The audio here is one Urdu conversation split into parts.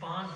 5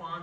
5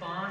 5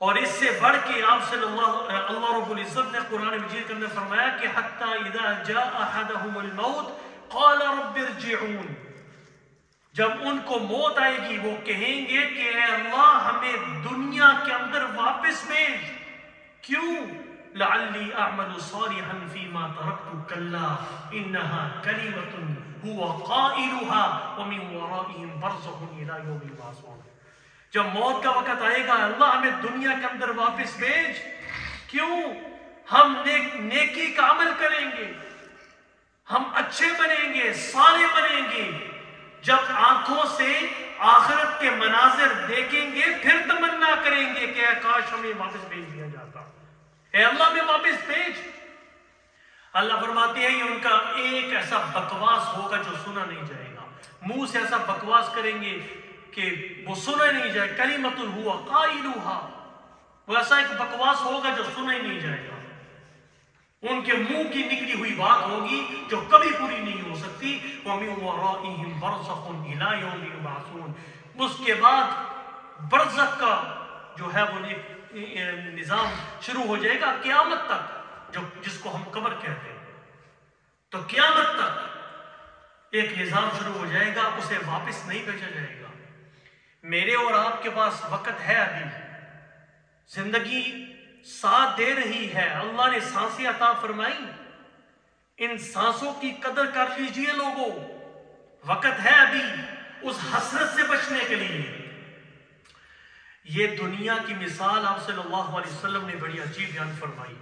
اور اس سے بڑھ کے آپ صلی اللہ رب العزت نے قرآن مجید کے اندر فرمایا کہ حتی اذا جاء احدهم الموت قال رب ارجعون، جب ان کو موت آئے گی وہ کہیں گے کہ اے اللہ ہمیں دنیا کے اندر واپس بھیج، کیوں؟ لعلی اعمل صالحا فیما ترکت کلا انها کلمۃ هو قائلها ومن ورائهم برزخ الى یوم یبعثون۔ جب موت کا وقت آئے گا اللہ ہمیں دنیا کے اندر واپس بھیج، کیوں؟ ہم نیکی کا عمل کریں گے، ہم اچھے بنیں گے، صالح بنیں گے، جب آنکھوں سے آخرت کے مناظر دیکھیں گے پھر تمنا کریں گے کہ اے کاش ہمیں واپس بھیج دیا جاتا، اے اللہ میں واپس بھیج۔ اللہ فرماتے ہیں یہ ان کا ایک ایسا بکواس ہوگا جو سنا نہیں جائے گا، منہ سے ایسا بکواس کریں گے کہ وہ سنا نہیں جائے، کلمۃ ہوا قائلوہا، وہ ایسا ایک بکواس ہوگا جو سنا ہی نہیں جائے گا، ان کے منہ کی نکلی ہوئی بات ہوگی جو کبھی پوری نہیں ہو سکتی۔ وَمِن وَرَائِهِمْ بَرْزَخٌ إِلَىٰ يَوْمِ يُبْعَثُونَ، اس کے بعد برزخ کا جو ہے وہ نظام شروع ہو جائے گا قیامت تک، جس کو ہم قبر کہتے ہیں، تو قیامت تک ایک نظام شروع ہو جائے گا، اسے واپس نہیں بھیجا جائے گا۔ میرے اور آپ کے پاس وقت ہے، ابھی زندگی ساتھ دے رہی ہے، اللہ نے سانسیں عطا فرمائی، ان سانسوں کی قدر کر لیجئے لوگوں، وقت ہے ابھی اس حسرت سے بچنے کے لیے۔ یہ دنیا کی مثال آپ صلی اللہ علیہ وسلم نے بڑی عجیب بیان فرمائی۔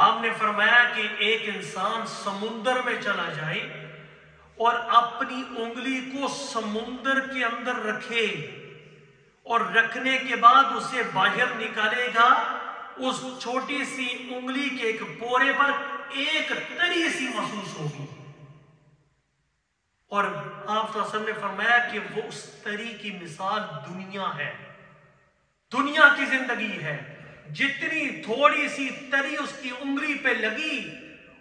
آپ نے فرمایا کہ ایک انسان سمندر میں چلا جائے اور اپنی انگلی کو سمندر کے اندر رکھے اور رکھنے کے بعد اسے باہر نکالے گا، اس چھوٹی سی انگلی کے ایک پورے پر ایک تری سی محسوس ہوگی، اور آپ صلی اللہ علیہ وسلم نے فرمایا کہ وہ اس تری کی مثال دنیا ہے، دنیا کی زندگی ہے، جتنی تھوڑی سی تری اس کی انگلی پہ لگی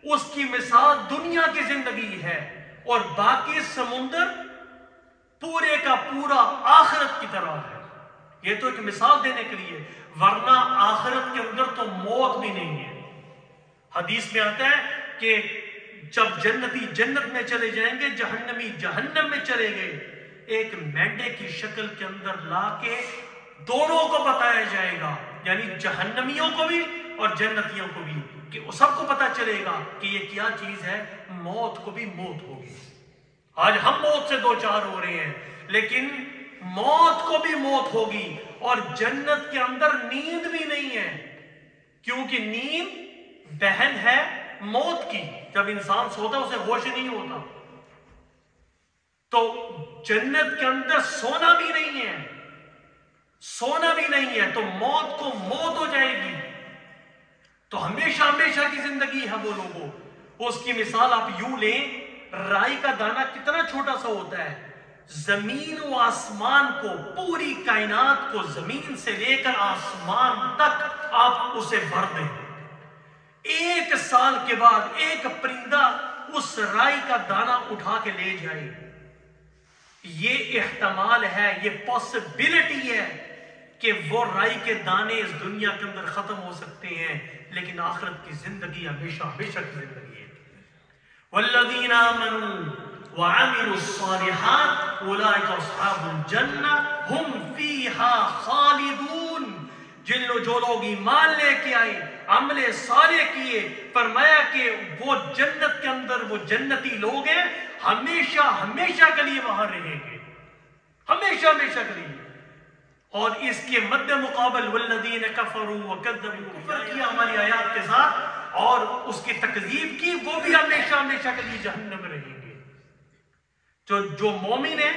اس کی مثال دنیا کی زندگی ہے، اور باقی سمندر پورے کا پورا آخرت کی طرح ہے۔ یہ تو ایک مثال دینے کے لیے، ورنہ آخرت کے اندر تو موت بھی نہیں ہے۔ حدیث میں آتا ہے کہ جب جنتی جنت میں چلے جائیں گے، جہنمی جہنم میں چلے گئے، ایک مینڈے کی شکل کے اندر لا کے دونوں کو بتایا جائے گا، یعنی جہنمیوں کو بھی اور جنتیوں کو بھی، کہ سب کو پتا چلے گا کہ یہ کیا چیز ہے، موت کو بھی موت ہوگی۔ آج ہم موت سے دوچار ہو رہے ہیں، لیکن موت کو بھی موت ہوگی، اور جنت کے اندر نیند بھی نہیں ہے، کیونکہ نیند بہن ہے موت کی، جب انسان سوتا اسے ہوش نہیں ہوتا، تو جنت کے اندر سونا بھی نہیں ہے، سونا بھی نہیں ہے، تو موت کو موت ہو جائے گی، تو ہمیشہ ہمیشہ کی زندگی ہے وہ لوگوں۔ اس کی مثال آپ یوں لیں، رائی کا دانہ کتنا چھوٹا سا ہوتا ہے، زمین و آسمان کو، پوری کائنات کو، زمین سے لے کر آسمان تک آپ اسے بھر دیں، ایک سال کے بعد ایک پرندہ اس رائی کا دانہ اٹھا کے لے جائے، یہ احتمال ہے، یہ پاسبلٹی ہے کہ وہ رائی کے دانے اس دنیا کے اندر ختم ہو سکتے ہیں، لیکن آخرت کی زندگی ہمیشہ ہمیشہ کی زندگی ہے۔ والذین آمنوا وعملوا الصالحات اولئک اصحاب الجنہ ہم فیہا خالدون، جو لوگ ایمان لے کے آئے، عمل صالح کیے، فرمایا کہ وہ جنت کے اندر وہ جنتی لوگ ہیں، ہمیشہ ہمیشہ کے لیے وہاں رہیں گے، ہمیشہ ہمیشہ کے لیے۔ اور اس کے مد مقابل والذین کفروا وکذبوا، کفر کیا ہماری آیات کے ساتھ اور اس کی تکذیب کی، وہ بھی ہمیشہ ہمیشہ کے لیے جہنم میں رہیں گے۔ جو مومن ہے،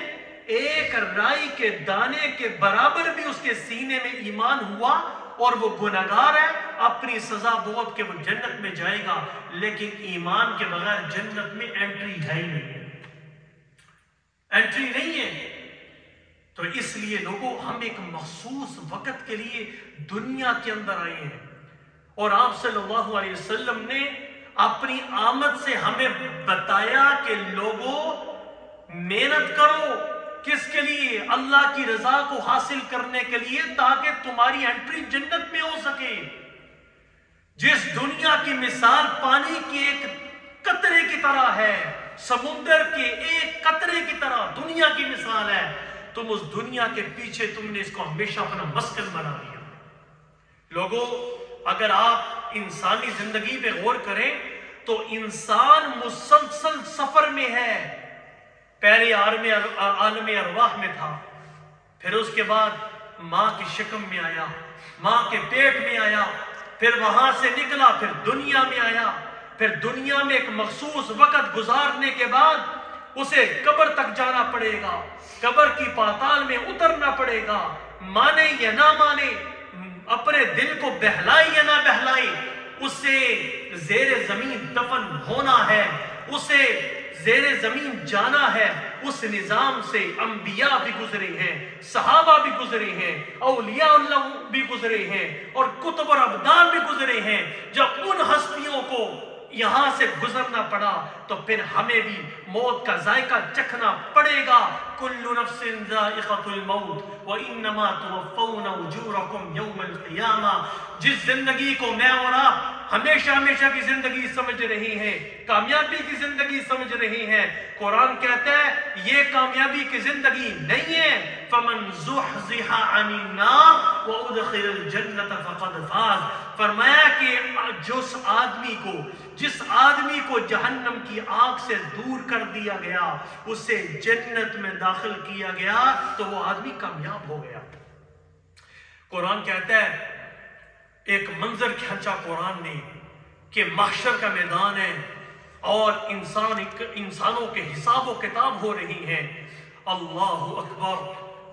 ایک رائی کے دانے کے برابر بھی اس کے سینے میں ایمان ہوا اور وہ گناہگار ہے، اپنی سزا بھگت کے وہ جنت میں جائے گا، لیکن ایمان کے بغیر جنت میں انٹری ہے ہی نہیں ہے، انٹری نہیں ہے۔ تو اس لیے لوگوں، ہم ایک مخصوص وقت کے لیے دنیا کے اندر آئے ہیں، اور آپ صلی اللہ علیہ وسلم نے اپنی آمد سے ہمیں بتایا کہ لوگوں محنت کرو کس کے لیے؟ اللہ کی رضا کو حاصل کرنے کے لیے، تاکہ تمہاری انٹری جنت میں ہو سکے۔ جس دنیا کی مثال پانی کی ایک قطرے کی طرح ہے، سمندر کے ایک قطرے کی طرح دنیا کی مثال ہے، تم اس دنیا کے پیچھے تم نے اس کو ہمیشہ اپنا مسکن بنا لیا۔ لوگوں، اگر آپ انسانی زندگی پہ غور کریں تو انسان مسلسل سفر میں ہے۔ پہلے عالم ارواح میں تھا، پھر اس کے بعد ماں کی شکم میں آیا، ماں کے پیٹ میں آیا، پھر وہاں سے نکلا، پھر دنیا میں آیا، پھر دنیا میں ایک مخصوص وقت گزارنے کے بعد اسے قبر تک جانا پڑے گا، قبر کی پاتال میں اترنا پڑے گا، مانے یا نہ مانے، اپنے دل کو بہلائے یا نہ بہلائے، اسے زیر زمین دفن ہونا ہے، اسے زیر زمین جانا ہے۔ اس نظام سے انبیاء بھی گزرے ہیں، صحابہ بھی گزرے ہیں، اولیاء اللہ بھی گزرے ہیں، اور کتب اور ابدال بھی گزرے ہیں۔ جب ان ہستیوں کو یہاں سے گزرنا پڑا تو پھر ہمیں بھی موت کا ذائقہ چکھنا پڑے گا۔ کل نفس ذائقۃ الموت وانما توفون اجورکم یوم القیامہ۔ جس زندگی کو میں اور آپ ہمیشہ ہمیشہ کی زندگی سمجھ رہے ہیں، کامیابی کی زندگی سمجھ رہے ہیں، قرآن کہتا ہے یہ کامیابی کی زندگی نہیں ہے۔ فمن زحزح عن النار وادخل الجنۃ فقد فاز۔ فرمایا کہ جس آدمی کو جہنم کی آگ سے دور کر دیا گیا، اسے جنت میں داخل کیا گیا، تو وہ آدمی کامیاب ہو گیا۔ قرآن کہتا ہے، ایک منظر کھینچا قرآن نے کہ محشر کا میدان ہے اور انسانوں کے حساب و کتاب ہو رہی ہیں۔ اللہ اکبر۔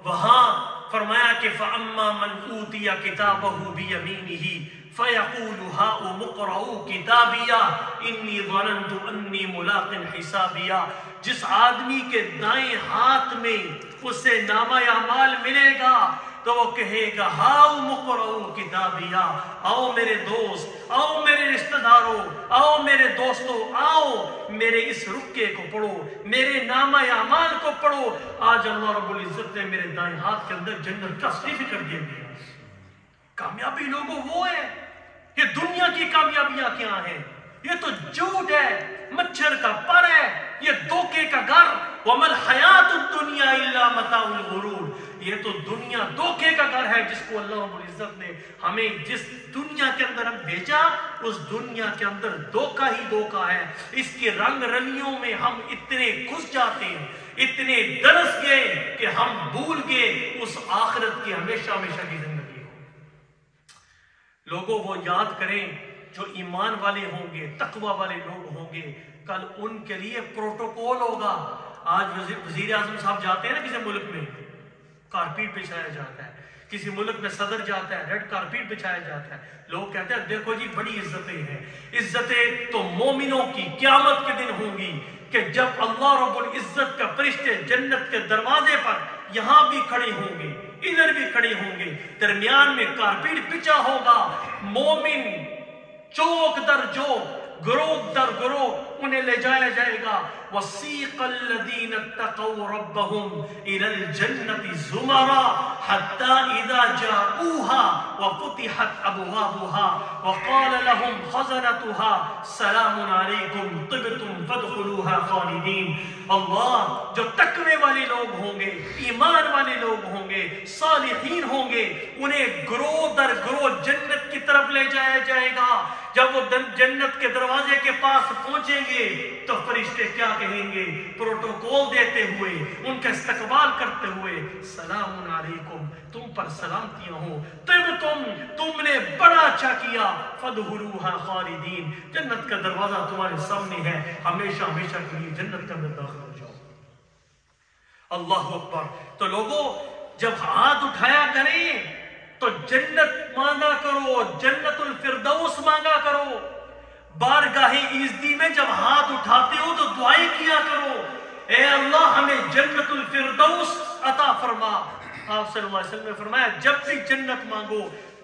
وہاں فرمایا کہ فَأَمَّا مَنْ أُوتِيَ كِتَابَهُ بِيَمِينِهِ فَيَقُولُ هَاؤُمُ اقْرَءُوا كِتَابِيَهْ إِنِّي ظَنَنْتُ أَنِّي مُلَاقٍ حِسَابِيَهْ۔ جس آدمی کے دائیں ہاتھ میں اسے نامہ اعمال ملے گا تو وہ کہے گا ہاؤم اقرؤوا کتابیہ، آؤ میرے دوست، آؤ میرے رشتہ داروں، آؤ میرے دوستوں، آؤ میرے اس رکے کو پڑھو، میرے نامہ اعمال کو پڑھو۔ آج اللہ رب العزت نے میرے دائیں ہاتھ کے اندر جنت کا سرٹیفکیٹ دے دیا۔ کامیابی لوگوں وہ ہے۔ یہ دنیا کی کامیابیاں کیا ہیں؟ یہ تو جھوٹ ہے، مچھر کا پر ہے، یہ دھوکے کا گھر۔ وَمَا الْحَيَاةُ الدُّنْيَا إِلَّا مَتَاعُ الْغُرُورِ۔ یہ تو دنیا دھوکے کا گھر ہے، جس کو اللہ رب العزت نے ہمیں جس دنیا کے اندر ہم بھیجا، اس دنیا کے اندر دھوکہ ہی دھوکہ ہے۔ اس کے رنگ رلیوں میں ہم اتنے گھس جاتے ہیں، اتنے درس گئے کہ ہم بھول گئے اس آخرت کی ہمیشہ ہمیشہ کی زندگی ہو۔ لوگوں وہ یاد کریں جو ایمان والے ہوں گے، تقوی والے لوگ ہوں گے، کل ان کے لیے پروٹوکول ہوگا۔ آج وزیر اعظم صاحب جاتے ہیں نا کسی ملک میں، کارپیٹ بچھایا جاتا ہے، کسی ملک میں صدر جاتا ہے، ریڈ کارپیٹ بچھایا جاتا ہے، لوگ کہتے ہیں دیکھو جی بڑی عزتیں ہیں۔ عزتیں تو مومنوں کی قیامت کے دن ہوں گی کہ جب اللہ رب العزت کا فرشتے جنت کے دروازے پر یہاں بھی کھڑے ہوں گے، ادھر بھی کھڑے ہوں گے، درمیان میں کارپیٹ بچھا ہوگا، مومن چوک در چوک، گروہ در گروہ انہیں لے جایا جائے گا۔ وَسِيقَ الَّذِينَ اتَّقَوْا رَبَّهُمْ إِلَى الْجَنَّةِ زُمَرًا حَتَّى إِذَا جَاءُوهَا وَفُتِحَتْ أَبْوَابُهَا وَقَالَ لَهُمْ خَزَنَتُهَا سَلَامٌ عَلَيْكُمْ طِبْتُمْ فَادْخُلُوهَا خَالِدِينَ۔ اللہ جو تقوی والے لوگ ہوں گے، ایمان والے لوگ ہوں گے، صالحین ہوں گے، انہیں گروہ در گروہ جنت کی طرف لے جایا جائے گا۔ جب وہ جنت کے دروازے کے پاس پہنچیں گے تو فرشتے کیا کہیں گے؟ پروٹوکول دیتے ہوئے، ان کا استقبال کرتے ہوئے، سلام علیکم، تم پر سلامتیاں ہوں، تم نے بڑا اچھا کیا، فادخلوها خالدین، جنت کا دروازہ تمہارے سامنے ہے، ہمیشہ ہمیشہ کے لیے جنت کے اندر داخل ہو جاؤ۔ اللہ اکبر۔ تو لوگوں جب ہاتھ اٹھایا کریں تو جنت مانگا کرو، جنت الفردوس مانگا کرو۔ بارگاہ عزتی میں جب ہاتھ اٹھاتے ہو تو دعائیں کیا کرو، اے اللہ ہمیں جنت الفردوس عطا فرما۔ آپ صلی اللہ علیہ وسلم نے فرمایا جب بھی جنت مانگو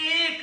1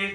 1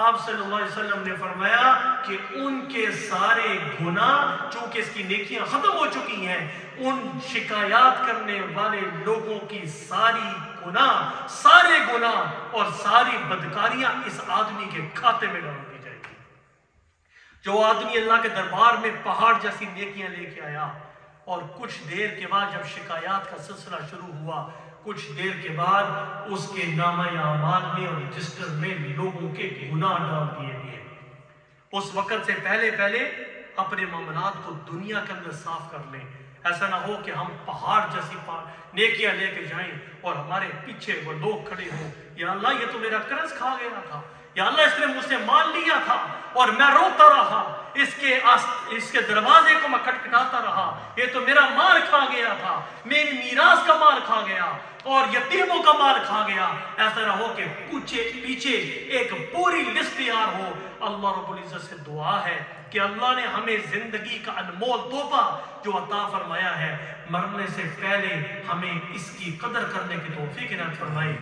آپ صلی اللہ علیہ وسلم نے فرمایا کہ ان کے سارے گناہ، چونکہ اس کی نیکیاں ختم ہو چکی ہیں، ان شکایات کرنے والے لوگوں کی سارے گناہ اور ساری بدکاریاں اس آدمی کے کھاتے میں ڈال دی جائیں گی۔ جو آدمی اللہ کے دربار میں پہاڑ جیسی نیکیاں لے کے آیا، اور کچھ دیر کے بعد جب شکایات کا سلسلہ شروع ہوا، کچھ دیر کے بعد اس کے نامہ اعمال میں اور رجسٹر میں لوگوں کے گناہ ڈال دیے گئے۔ اس وقت سے پہلے اپنے معاملات کو دنیا کے اندر صاف کر لیں۔ ایسا نہ ہو کہ ہم پہاڑ جیسی نیکیاں لے کے جائیں اور ہمارے پیچھے وہ لوگ کھڑے ہوں، یا اللہ یہ تو میرا قرض کھا گیا تھا، یا اللہ اس نے مجھ سے مال لیا تھا اور میں روتا رہا، اس کے دروازے کو میں کھٹکھٹاتا رہا، یہ تو میرا مال کھا گیا تھا، میری میراث کا مال کھا گیا اور یتیموں کا مال کھا گیا۔ ایسا نہ ہو کہ پیچھے ایک پوری لسٹ تیار ہو۔ اللہ رب العزت سے دعا ہے کہ اللہ نے ہمیں زندگی کا انمول تحفہ جو عطا فرمایا ہے، مرنے سے پہلے ہمیں اس کی قدر کرنے کی توفیق عنایت فرمائے۔